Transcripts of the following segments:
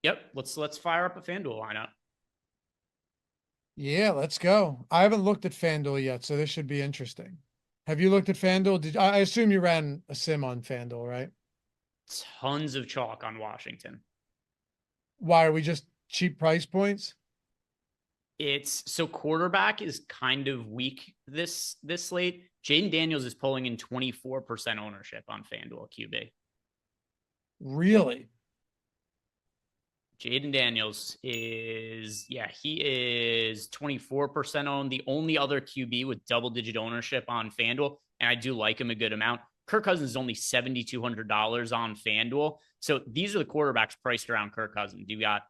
Yep. Let's fire up a FanDuel lineup. Yeah, let's go. I haven't looked at FanDuel yet, so this should be interesting. Have you looked at FanDuel? I assume you ran a sim on FanDuel, right? Tons of chalk on Washington. Why are we just cheap price points? It's so quarterback is kind of weak this slate. Jaden Daniels is pulling in 24% ownership on FanDuel QB. Really? Jaden Daniels is, yeah, he is 24% owned. The only other QB with double digit ownership on FanDuel, and I do like him a good amount. Kirk Cousins is only $7,200 on FanDuel. So these are the quarterbacks priced around Kirk Cousins. You got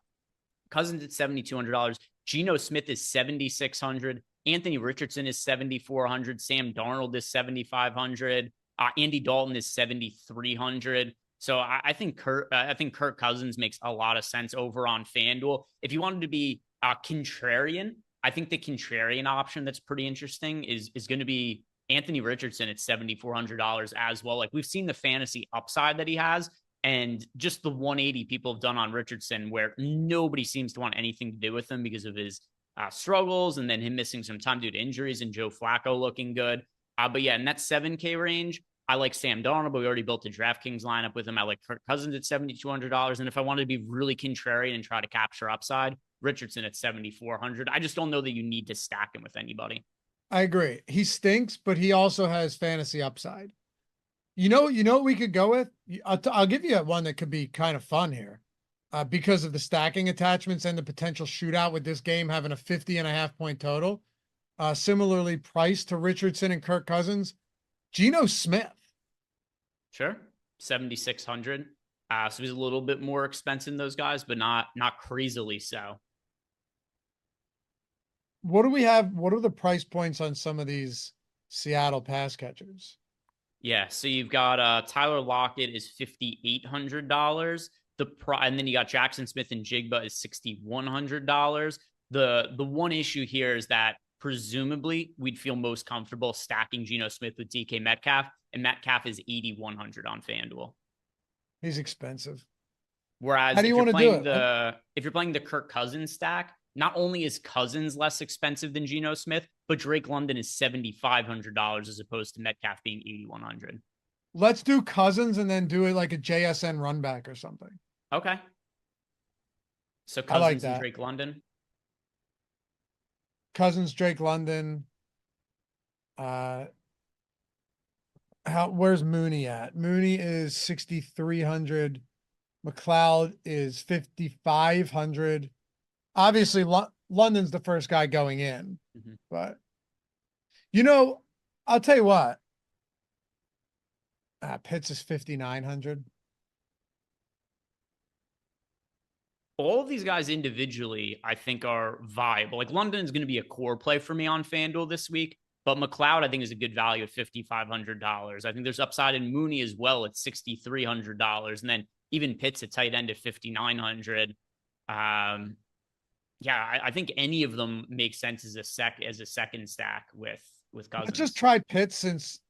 Cousins at $7,200. Geno Smith is 7,600. Anthony Richardson is 7,400. Sam Darnold is 7,500. Andy Dalton is 7,300. So I think Kirk Cousins makes a lot of sense over on FanDuel. If you wanted to be contrarian, I think the contrarian option that's pretty interesting is going to be Anthony Richardson at $7,400 as well. Like we've seen the fantasy upside that he has, and just the 180 people have done on Richardson, where nobody seems to want anything to do with him because of his struggles, and then him missing some time due to injuries, and Joe Flacco looking good. But yeah, in that 7K range, I like Sam Darnold, but we already built a DraftKings lineup with him. I like Kirk Cousins at $7,200. And if I wanted to be really contrarian and try to capture upside, Richardson at 7,400. I just don't know that you need to stack him with anybody. I agree. He stinks, but he also has fantasy upside. You know what we could go with? I'll give you one that could be kind of fun here. Because of the stacking attachments and the potential shootout with this game having a 50.5 point total. Similarly priced to Richardson and Kirk Cousins, Geno Smith. Sure. 7,600. So he's a little bit more expensive than those guys, but not crazily so. What do we have? What are the price points on some of these Seattle pass catchers? Yeah, so you've got Tyler Lockett is $5,800. And then you got Jackson Smith and Jigba is $6,100. The one issue here is that presumably we'd feel most comfortable stacking Geno Smith with DK Metcalf, and Metcalf is 8,100 on FanDuel. He's expensive. How Whereas do you want to do it? if you're playing the Kirk Cousins stack, not only is Cousins less expensive than Geno Smith, but Drake London is $7,500 as opposed to Metcalf being 8,100. Let's do Cousins and then do it like a JSN run back or something. Okay. So I like Cousins and that. Drake London. Cousins, Drake London. Where's Mooney at? Mooney is 6,300. McLeod is 5,500. Obviously, London's the first guy going in, but I'll tell you what. Pitts is 5,900. All of these guys individually, I think, are viable. Like London is going to be a core play for me on FanDuel this week, but McLeod, I think, is a good value at $5,500. I think there's upside in Mooney as well at $6,300, and then even Pitts at tight end at 5,900. Yeah, I think any of them make sense as a second stack with Cousins. Let's just try Pitts since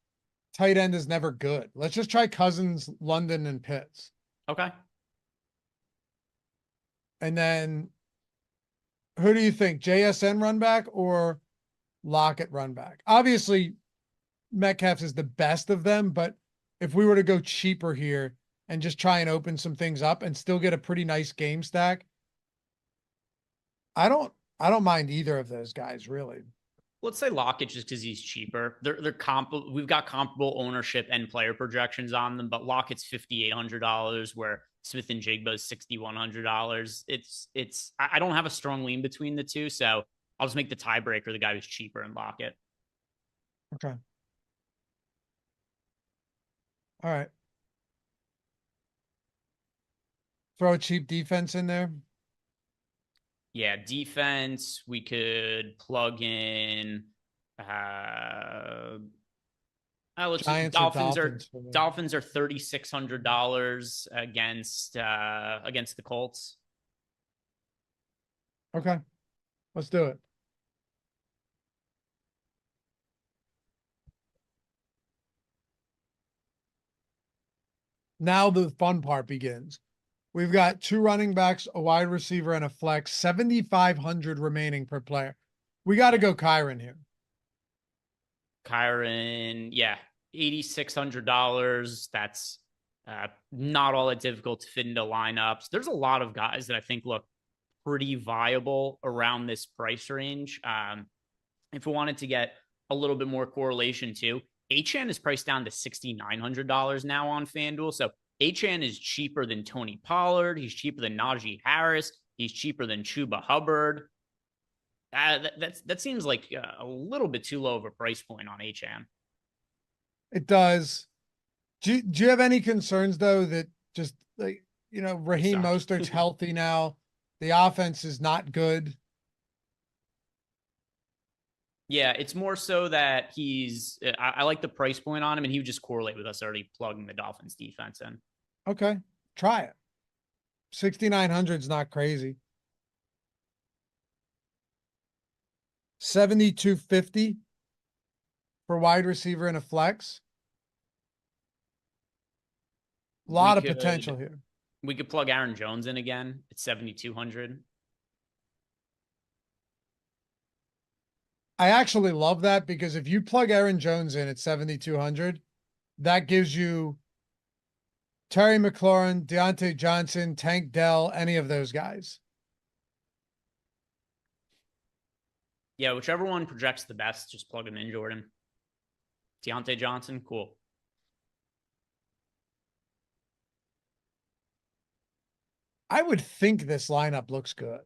tight end is never good. Let's just try Cousins, London, and Pitts. Okay. And then who do you think? JSN run back or Lockett run back? Obviously, Metcalf is the best of them, but if we were to go cheaper here and just try and open some things up and still get a pretty nice game stack, I don't mind either of those guys really. Let's say Lockett just because he's cheaper. We've got comparable ownership and player projections on them, but Lockett's $5,800, where Smith and Jigba is $6,100. I don't have a strong lean between the two, so I'll just make the tiebreaker the guy who's cheaper in Lockett. Okay. All right. Throw a cheap defense in there. Yeah, defense. We could plug in. Let's Giants Dolphins or Dolphins are $3,600 against the Colts. Okay, let's do it. Now the fun part begins. We've got 2 running backs, a wide receiver, and a flex. 7,500 remaining per player. We got to go Kyron here. Kyron, yeah, $8,600. That's not all that difficult to fit into lineups. There's a lot of guys that I think look pretty viable around this price range. If we wanted to get a little bit more correlation too, Achane is priced down to $6,900 now on FanDuel. So Achane is cheaper than Tony Pollard. He's cheaper than Najee Harris. He's cheaper than Chuba Hubbard. That seems like a little bit too low of a price point on Achane. It does. Do you have any concerns though that just like, Raheem Mostert's healthy now? The offense is not good. Yeah, it's more so that I like the price point on him, and he would just correlate with us already plugging the Dolphins defense in. Okay, try it. 6,900 is not crazy. 7,250 for wide receiver and a flex. A lot of potential here. We could plug Aaron Jones in again at 7,200. I actually love that because if you plug Aaron Jones in at 7,200, that gives you Terry McLaurin, Deontay Johnson, Tank Dell, any of those guys. Yeah, whichever one projects the best, just plug him in, Jordan. Deontay Johnson, cool. I would think this lineup looks good.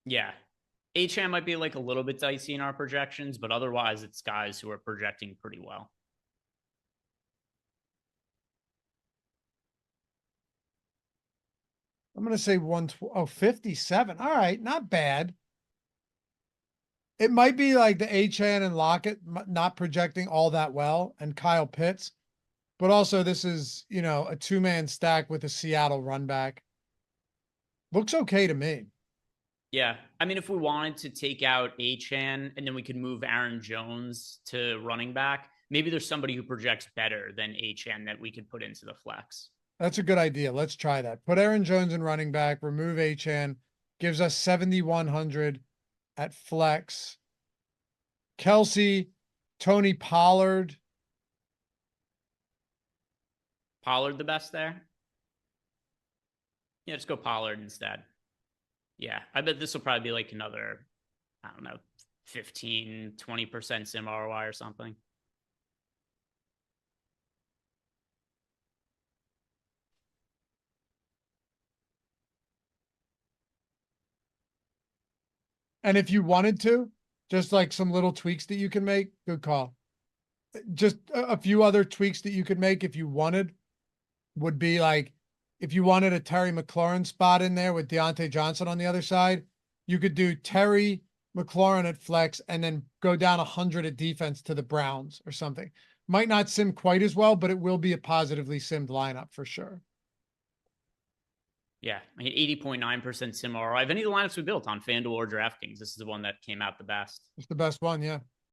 Yeah. Achane might be like a little bit dicey in our projections, but otherwise it's guys who are projecting pretty well. I'm going to say 57. All right, not bad. It might be like the Achane and Lockett not projecting all that well, and Kyle Pitts, but also this is, a 2-man stack with a Seattle run back. Looks okay to me. Yeah. I mean, if we wanted to take out Achane and then we could move Aaron Jones to running back, maybe there's somebody who projects better than Achane that we could put into the flex. That's a good idea. Let's try that. Put Aaron Jones in running back, remove Achane, gives us 7,100 at flex. Kelsey, Tony Pollard. Pollard the best there? Yeah, just go Pollard instead. Yeah, I bet this will probably be like another, I don't know, 15, 20% sim ROI or something. And if you wanted to, just like some little tweaks that you can make, good call. Just a few other tweaks that you could make if you wanted would be like, if you wanted a Terry McLaurin spot in there with Deontay Johnson on the other side, you could do Terry McLaurin at flex and then go down 100 at defense to the Browns or something. Might not sim quite as well, but it will be a positively simmed lineup for sure. Yeah, I mean, 80.9% sim ROI. Of any of the lineups we built on FanDuel or DraftKings, this is the one that came out the best. It's the best one, yeah.